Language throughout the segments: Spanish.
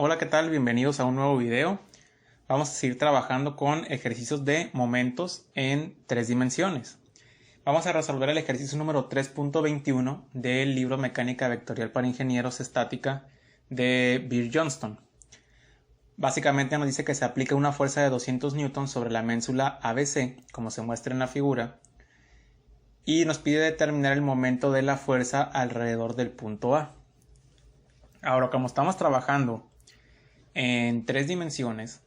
Hola, ¿qué tal? Bienvenidos a un nuevo video. Vamos a seguir trabajando con ejercicios de momentos en 3 dimensiones. Vamos a resolver el ejercicio número 3.21 del libro Mecánica Vectorial para Ingenieros Estática de Beer Johnston. Básicamente nos dice que se aplica una fuerza de 200 newtons sobre la ménsula ABC, como se muestra en la figura, y nos pide determinar el momento de la fuerza alrededor del punto A. Ahora, como estamos trabajando en 3 dimensiones,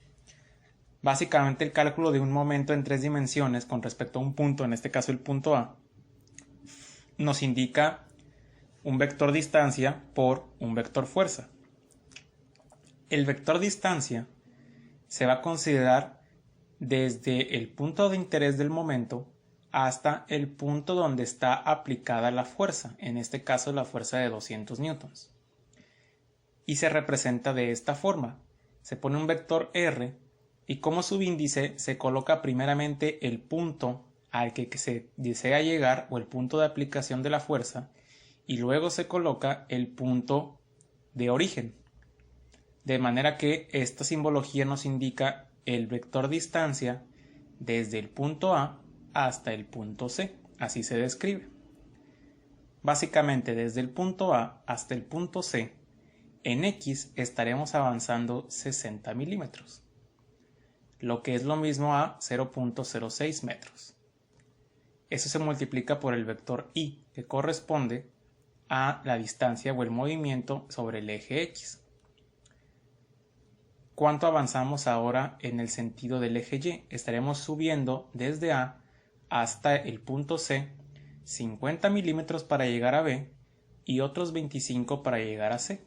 básicamente el cálculo de un momento en 3 dimensiones con respecto a un punto, en este caso el punto A, nos indica un vector distancia por un vector fuerza. El vector distancia se va a considerar desde el punto de interés del momento hasta el punto donde está aplicada la fuerza, en este caso la fuerza de 200 newtons. Y se representa de esta forma. Se pone un vector R y como subíndice se coloca primeramente el punto al que se desea llegar o el punto de aplicación de la fuerza y luego se coloca el punto de origen. De manera que esta simbología nos indica el vector distancia desde el punto A hasta el punto C. Así se describe. Básicamente desde el punto A hasta el punto C, en X estaremos avanzando 60 milímetros, lo que es lo mismo a 0.06 metros. Eso se multiplica por el vector Y, que corresponde a la distancia o el movimiento sobre el eje X. ¿Cuánto avanzamos ahora en el sentido del eje Y? Estaremos subiendo desde A hasta el punto C 50 milímetros para llegar a B y otros 25 para llegar a C.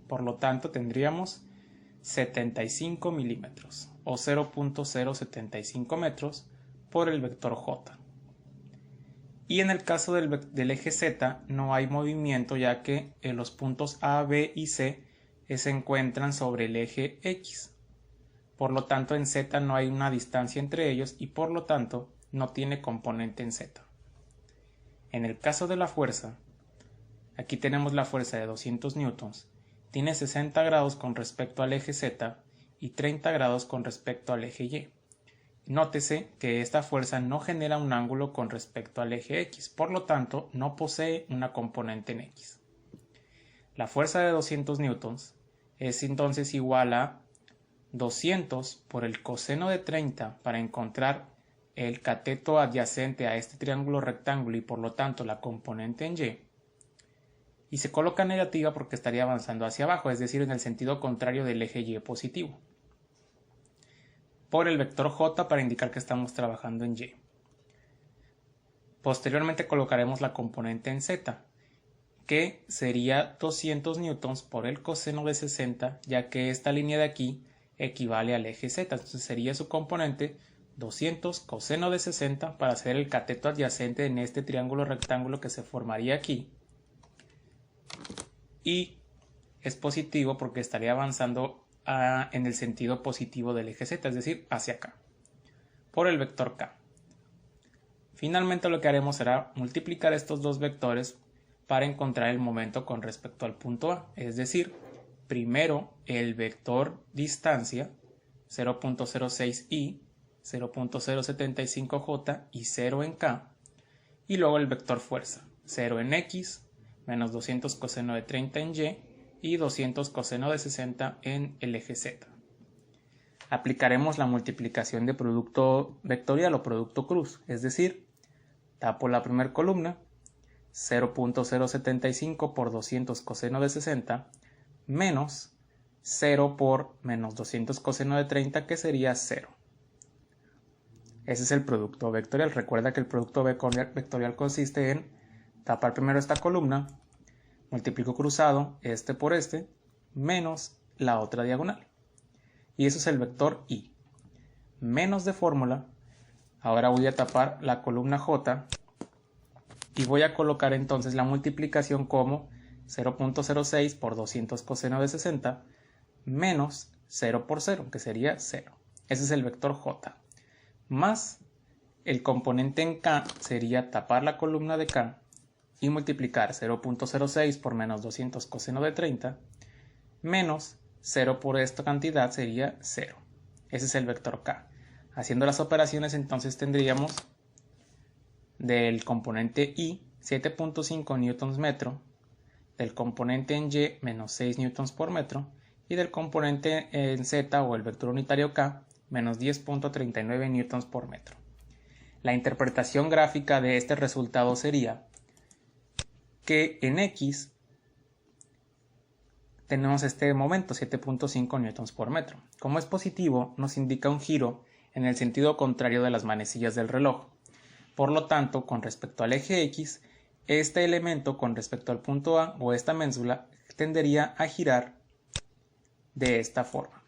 Por lo tanto, tendríamos 75 milímetros o 0.075 metros por el vector J. Y en el caso del eje Z no hay movimiento, ya que en los puntos A, B y C se encuentran sobre el eje X. Por lo tanto, en Z no hay una distancia entre ellos y por lo tanto no tiene componente en Z. En el caso de la fuerza, aquí tenemos la fuerza de 200 newtons. Tiene 60 grados con respecto al eje Z y 30 grados con respecto al eje Y. Nótese que esta fuerza no genera un ángulo con respecto al eje X, por lo tanto no posee una componente en X. La fuerza de 200 newtons es entonces igual a 200 por el coseno de 30 para encontrar el cateto adyacente a este triángulo rectángulo y por lo tanto la componente en Y. Y se coloca negativa porque estaría avanzando hacia abajo, es decir, en el sentido contrario del eje Y positivo. Por el vector J para indicar que estamos trabajando en Y. Posteriormente colocaremos la componente en Z, que sería 200 newtons por el coseno de 60, ya que esta línea de aquí equivale al eje Z. Entonces sería su componente 200 coseno de 60 para hacer el cateto adyacente en este triángulo rectángulo que se formaría aquí. Y es positivo porque estaría avanzando en el sentido positivo del eje Z, es decir, hacia acá, por el vector K. Finalmente lo que haremos será multiplicar estos dos vectores para encontrar el momento con respecto al punto A, es decir, primero el vector distancia 0.06i, 0.075j y 0 en K, y luego el vector fuerza 0 en X, menos 200 coseno de 30 en Y y 200 coseno de 60 en el eje Z. Aplicaremos la multiplicación de producto vectorial o producto cruz, es decir, tapo la primera columna, 0.075 por 200 coseno de 60 menos 0 por menos 200 coseno de 30, que sería 0. Ese es el producto vectorial. Recuerda que el producto vectorial consiste en tapar primero esta columna, multiplico cruzado este por este, menos la otra diagonal. Y eso es el vector Y. Menos de fórmula, ahora voy a tapar la columna J y voy a colocar entonces la multiplicación como 0.06 por 200 coseno de 60 menos 0 por 0, que sería 0. Ese es el vector J. Más el componente en K sería tapar la columna de K y multiplicar 0.06 por menos 200 coseno de 30 menos 0 por esta cantidad sería 0. Ese es el vector k. Haciendo las operaciones entonces tendríamos del componente y 7.5 newtons metro, del componente en y menos 6 newtons por metro y del componente en z o el vector unitario k menos 10.39 newtons por metro. La interpretación gráfica de este resultado sería que en x tenemos este momento 7.5 newtons por metro. Como es positivo, nos indica un giro en el sentido contrario de las manecillas del reloj. Por lo tanto, con respecto al eje x, este elemento con respecto al punto A o esta ménsula tendería a girar de esta forma,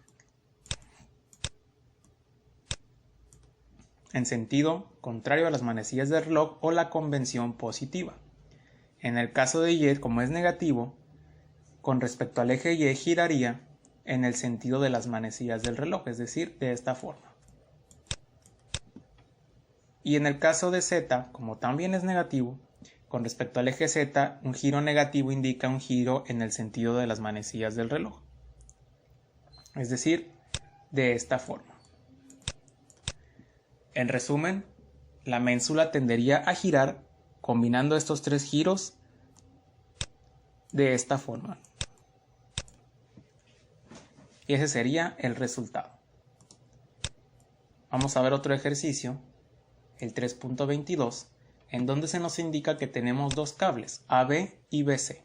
en sentido contrario a las manecillas del reloj o la convención positiva. En el caso de y, como es negativo, con respecto al eje y giraría en el sentido de las manecillas del reloj, es decir, de esta forma. Y en el caso de z, como también es negativo, con respecto al eje z, un giro negativo indica un giro en el sentido de las manecillas del reloj, es decir, de esta forma. En resumen, la ménsula tendería a girar combinando estos tres giros de esta forma. Y ese sería el resultado. Vamos a ver otro ejercicio, el 3.22, en donde se nos indica que tenemos dos cables, AB y BC,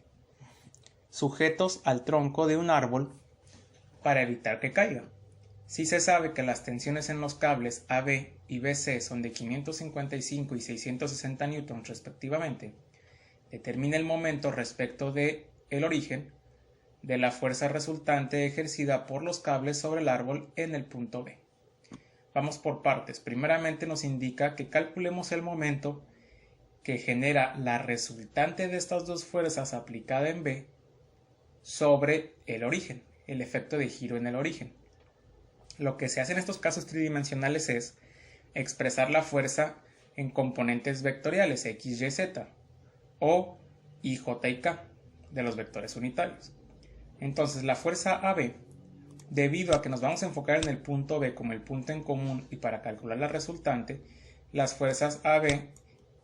sujetos al tronco de un árbol para evitar que caiga. Si se sabe que las tensiones en los cables AB y BC son de 555 y 660 newtons respectivamente, determina el momento respecto de el origen de la fuerza resultante ejercida por los cables sobre el árbol en el punto B. Vamos por partes. Primeramente nos indica que calculemos el momento que genera la resultante de estas dos fuerzas aplicada en B sobre el origen, el efecto de giro en el origen. Lo que se hace en estos casos tridimensionales es expresar la fuerza en componentes vectoriales x, y, z o i, j y k de los vectores unitarios. Entonces la fuerza AB, debido a que nos vamos a enfocar en el punto B como el punto en común y para calcular la resultante, las fuerzas AB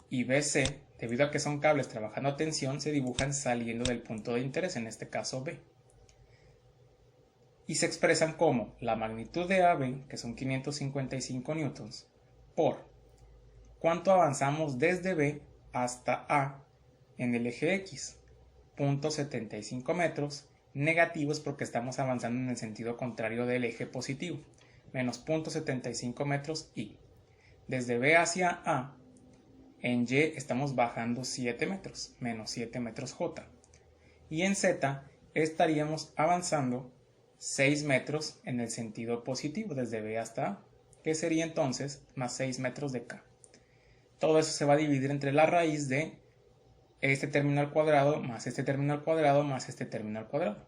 y BC, debido a que son cables trabajando a tensión, se dibujan saliendo del punto de interés, en este caso B. Y se expresan como la magnitud de AB, que son 555 newtons, por cuánto avanzamos desde B hasta A en el eje X, 0.75 metros, negativos porque estamos avanzando en el sentido contrario del eje positivo, menos 0.75 metros y. Desde B hacia A, en Y estamos bajando 7 metros, menos 7 metros J. Y en Z estaríamos avanzando 6 metros en el sentido positivo, desde B hasta A, que sería entonces más 6 metros de K. Todo eso se va a dividir entre la raíz de este término al cuadrado más este término al cuadrado más este término al cuadrado,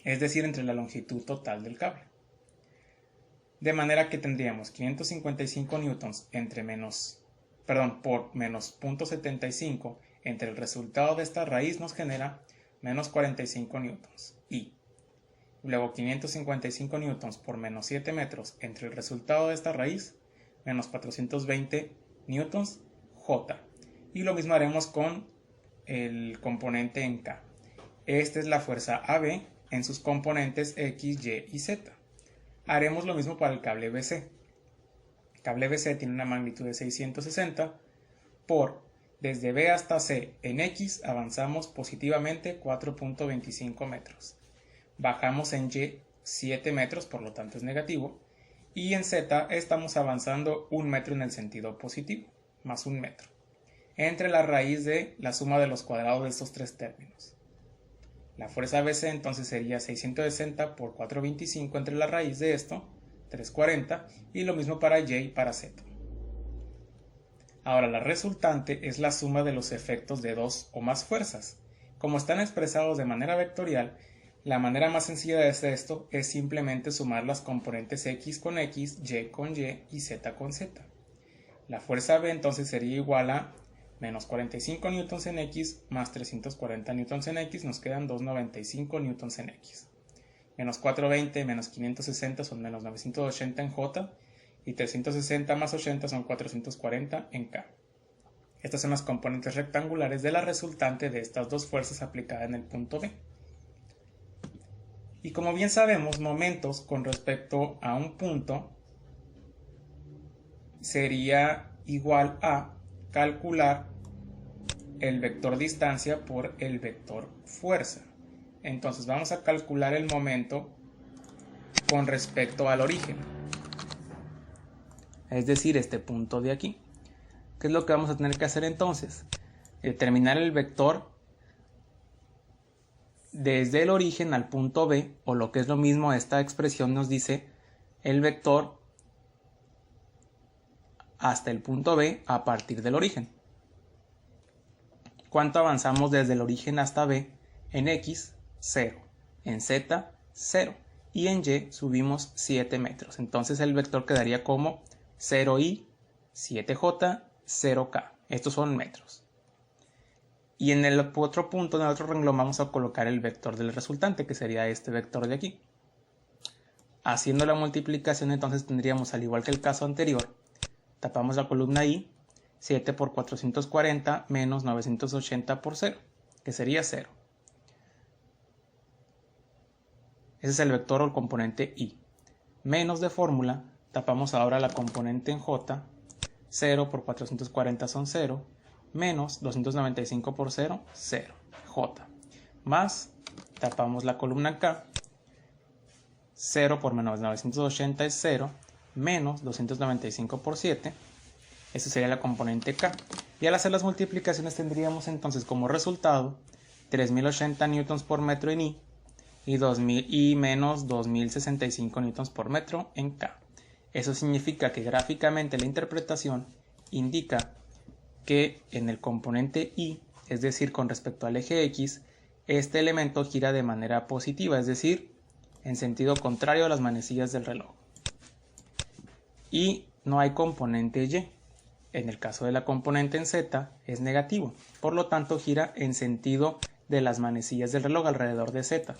es decir, entre la longitud total del cable. De manera que tendríamos 555 newtons por menos 0.75 entre el resultado de esta raíz nos genera menos 45 newtons y luego 555 newtons por menos 7 metros entre el resultado de esta raíz menos 420 newtons J. Y lo mismo haremos con el componente en K. Esta es la fuerza AB en sus componentes X, Y y Z. Haremos lo mismo para el cable BC. El cable BC tiene una magnitud de 660 por desde B hasta C en X avanzamos positivamente 4.25 metros. Bajamos en Y 7 metros, por lo tanto es negativo. Y en Z estamos avanzando 1 metro en el sentido positivo, más 1 metro. Entre la raíz de la suma de los cuadrados de estos tres términos. La fuerza BC entonces sería 660 por 425 entre la raíz de esto, 340, y lo mismo para Y y para Z. Ahora la resultante es la suma de los efectos de dos o más fuerzas. Como están expresados de manera vectorial, la manera más sencilla de hacer esto es simplemente sumar las componentes X con X, Y con Y y Z con Z. La fuerza B entonces sería igual a Menos 45 newtons en X más 340 newtons en X nos quedan 295 newtons en X. Menos 420 menos 560 son menos 980 en J y 360 más 80 son 440 en K. Estas son las componentes rectangulares de la resultante de estas dos fuerzas aplicadas en el punto B. Y como bien sabemos, momentos con respecto a un punto sería igual a calcular el vector distancia por el vector fuerza. Entonces vamos a calcular el momento con respecto al origen, es decir, este punto de aquí. ¿Qué es lo que vamos a tener que hacer entonces? Determinar el vector desde el origen al punto B, o lo que es lo mismo, esta expresión nos dice el vector hasta el punto B a partir del origen. ¿Cuánto avanzamos desde el origen hasta B? En X, 0. En Z, 0. Y en Y subimos 7 metros. Entonces el vector quedaría como 0i, 7j, 0k. Estos son metros. Y en el otro punto, en el otro renglón, vamos a colocar el vector del resultante, que sería este vector de aquí. Haciendo la multiplicación, entonces tendríamos, al igual que el caso anterior, tapamos la columna I, 7 por 440 menos 980 por 0, que sería 0. Ese es el vector o el componente I. Menos de fórmula, tapamos ahora la componente en J, 0 por 440 son 0, menos 295 por 0, 0, J. Más, tapamos la columna K, 0 por menos 980 es 0, menos 295 por 7, eso sería la componente K. Y al hacer las multiplicaciones tendríamos entonces como resultado 3080 newtons por metro en I y menos 2065 newtons por metro en K. Eso significa que gráficamente la interpretación indica que en el componente Y, es decir, con respecto al eje X, este elemento gira de manera positiva, es decir, en sentido contrario a las manecillas del reloj. Y no hay componente Y. En el caso de la componente en Z es negativo, por lo tanto gira en sentido de las manecillas del reloj alrededor de Z.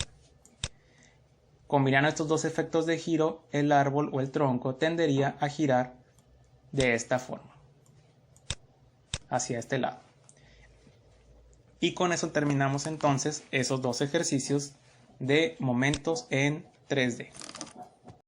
Combinando estos dos efectos de giro, el árbol o el tronco tendería a girar de esta forma, hacia este lado. Y con eso terminamos entonces esos dos ejercicios de momentos en 3D.